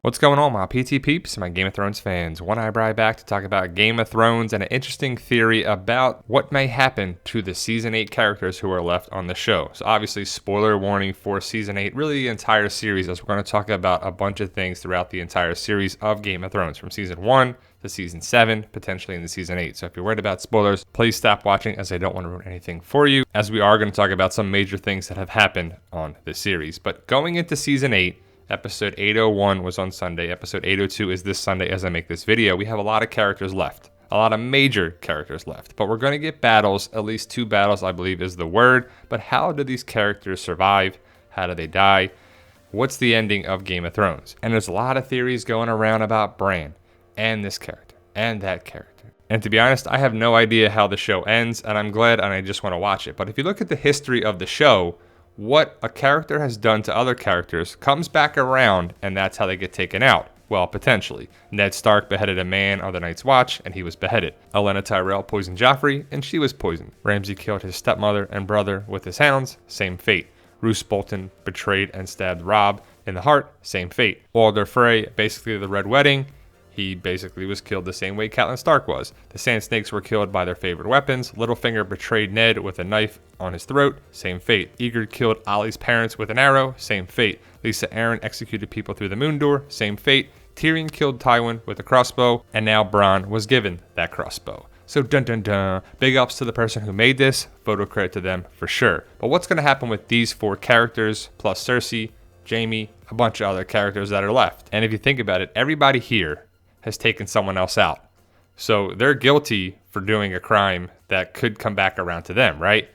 What's going on, my PT peeps, my Game of Thrones fans? One Eyebrow back to talk about Game of Thrones and an interesting theory about what may happen to the Season 8 characters who are left on the show. So obviously, spoiler warning for Season 8, really the entire series, as we're going to talk about a bunch of things throughout the entire series of Game of Thrones, from Season 1 to Season 7, potentially into Season 8. So if you're worried about spoilers, please stop watching, as I don't want to ruin anything for you, as we are going to talk about some major things that have happened on the series. But going into Season 8, Episode 801 was on Sunday. Episode 802 is this Sunday as I make this video. We have a lot of characters left. A lot of major characters left. But we're going to get battles. At least 2 battles, I believe, is the word. But how do these characters survive? How do they die? What's the ending of Game of Thrones? And there's a lot of theories going around about Bran and this character and that character. And to be honest, I have no idea how the show ends, and I'm glad and I just want to watch it. But if you look at the history of the show, what a character has done to other characters comes back around, and that's how they get taken out. Well, potentially. Ned Stark beheaded a man on the Night's Watch, and he was beheaded. Olenna Tyrell poisoned Joffrey, and she was poisoned. Ramsay killed his stepmother and brother with his hounds, same fate. Roose Bolton betrayed and stabbed Robb in the heart, same fate. Walder Frey, basically the Red Wedding, he basically was killed the same way Catelyn Stark was. The Sand Snakes were killed by their favorite weapons. Littlefinger betrayed Ned with a knife on his throat, same fate. Ygritte killed Ollie's parents with an arrow, same fate. Lysa Arryn executed people through the moon door, same fate. Tyrion killed Tywin with a crossbow, and now Bronn was given that crossbow. So dun dun dun, big ups to the person who made this, photo credit to them for sure. But what's going to happen with these 4 characters, plus Cersei, Jaime, a bunch of other characters that are left? And if you think about it, everybody here has taken someone else out. So they're guilty for doing a crime that could come back around to them, right?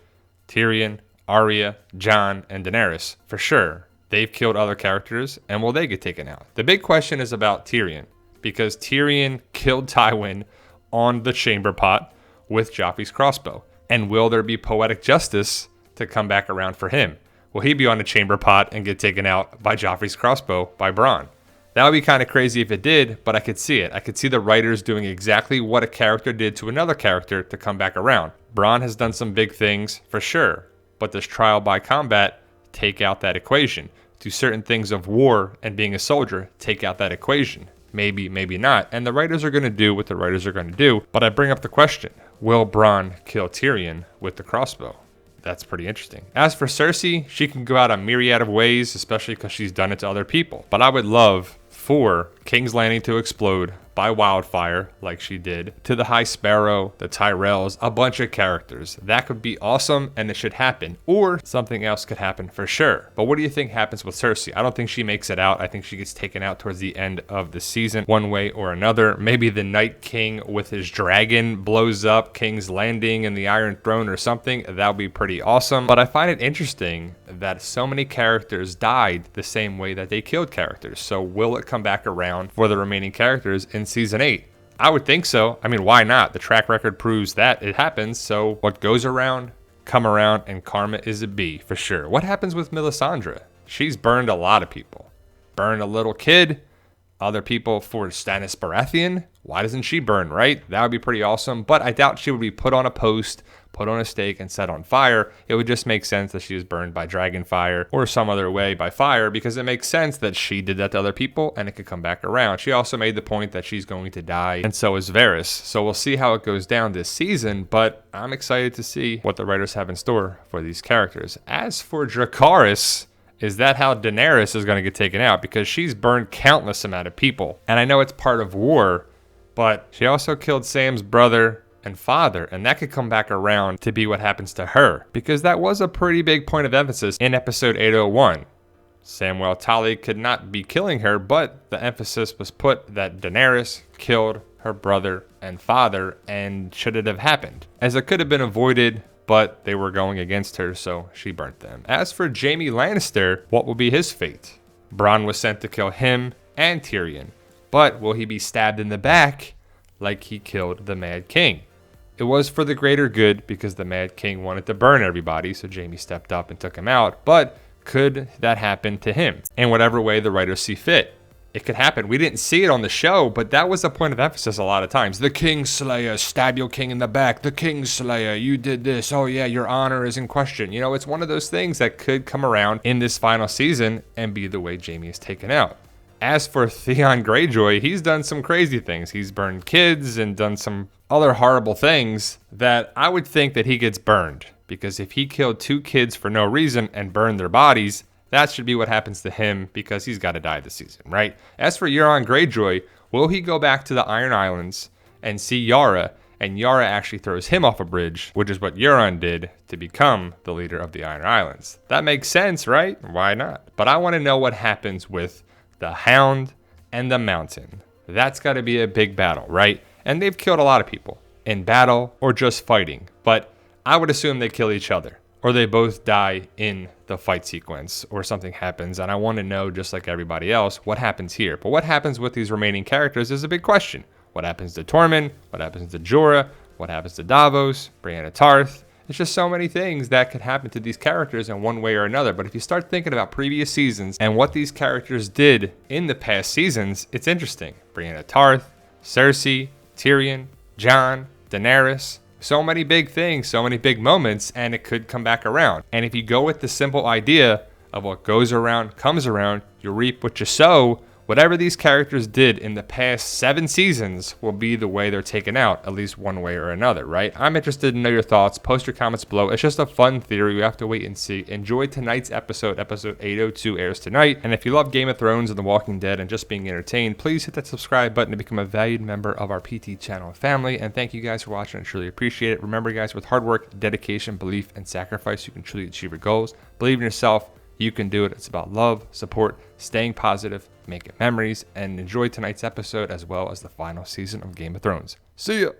Tyrion, Arya, Jon, and Daenerys, for sure. They've killed other characters, and will they get taken out? The big question is about Tyrion, because Tyrion killed Tywin on the chamber pot with Joffrey's crossbow. And will there be poetic justice to come back around for him? Will he be on the chamber pot and get taken out by Joffrey's crossbow by Bronn? That would be kind of crazy if it did, but I could see it. I could see the writers doing exactly what a character did to another character to come back around. Bronn has done some big things, for sure, but does trial by combat take out that equation? Do certain things of war and being a soldier take out that equation? Maybe, maybe not. And the writers are going to do what the writers are going to do. But I bring up the question, will Bronn kill Tyrion with the crossbow? That's pretty interesting. As for Cersei, she can go out a myriad of ways, especially because she's done it to other people. But I would love for King's Landing to explode by wildfire like she did, to the High Sparrow, the Tyrells, a bunch of characters. That could be awesome, and it should happen. Or something else could happen for sure. But what do you think happens with Cersei? I don't think she makes it out. I think she gets taken out towards the end of the season, one way or another. Maybe the Night King with his dragon blows up King's Landing and the Iron Throne or something. That would be pretty awesome. But I find it interesting that so many characters died the same way that they killed characters. So will it come back around for the remaining characters in Season 8? I would think so. I mean, why not? The track record proves that it happens. So what goes around, come around, and karma is a bee for sure. What happens with Melisandre? She's burned a lot of people. Burned a little kid, other people for Stannis Baratheon. Why doesn't she burn, right? That would be pretty awesome. But I doubt she would be put on a post, put on a stake, and set on fire. It would just make sense that she was burned by dragon fire or some other way by fire, because it makes sense that she did that to other people and it could come back around. She also made the point that she's going to die, and so is Varys. So we'll see how it goes down this season, but I'm excited to see what the writers have in store for these characters. As for Dracarys, is that how Daenerys is going to get taken out? Because she's burned countless amount of people. And I know it's part of war, but she also killed Sam's brother and father, and that could come back around to be what happens to her, because that was a pretty big point of emphasis in episode 801. Samwell Tarly could not be killing her, but the emphasis was put that Daenerys killed her brother and father, and should it have happened? As it could have been avoided, but they were going against her, so she burnt them. As for Jaime Lannister, what will be his fate? Bronn was sent to kill him and Tyrion, but will he be stabbed in the back like he killed the Mad King? It was for the greater good, because the Mad King wanted to burn everybody, so Jaime stepped up and took him out. But could that happen to him? In whatever way the writers see fit. It could happen. We didn't see it on the show, but that was a point of emphasis a lot of times. The Kingslayer, stab your king in the back. The Kingslayer, you did this. Oh yeah, your honor is in question. You know, it's one of those things that could come around in this final season and be the way Jaime is taken out. As for Theon Greyjoy, he's done some crazy things. He's burned kids and done some other horrible things that I would think that he gets burned. Because if he killed 2 kids for no reason and burned their bodies, that should be what happens to him because he's got to die this season, right? As for Euron Greyjoy, will he go back to the Iron Islands and see Yara, and Yara actually throws him off a bridge, which is what Euron did to become the leader of the Iron Islands? That makes sense, right? Why not? But I want to know what happens with the Hound and the Mountain. That's got to be a big battle, right? And they've killed a lot of people in battle or just fighting, but I would assume they kill each other, or they both die in the fight sequence, or something happens. And I want to know, just like everybody else, what happens here. But what happens with these remaining characters is a big question. What happens to Tormund? What happens to Jorah? What happens to Davos? Brienne Tarth? It's just so many things that could happen to these characters in one way or another. But if you start thinking about previous seasons and what these characters did in the past seasons, it's interesting. Brienne Tarth, Cersei, Tyrion, Jon, Daenerys. So many big things, so many big moments, and it could come back around. And if you go with the simple idea of what goes around comes around, you reap what you sow, whatever these characters did in the past 7 seasons will be the way they're taken out, at least one way or another, right? I'm interested to know your thoughts. Post your comments below. It's just a fun theory. We have to wait and see. Enjoy tonight's episode. Episode 802 airs tonight. And if you love Game of Thrones and The Walking Dead and just being entertained, please hit that subscribe button to become a valued member of our PT channel family. And thank you guys for watching. I truly appreciate it. Remember, guys, with hard work, dedication, belief, and sacrifice, you can truly achieve your goals. Believe in yourself. You can do it. It's about love, support, staying positive, making memories, and enjoy tonight's episode as well as the final season of Game of Thrones. See ya!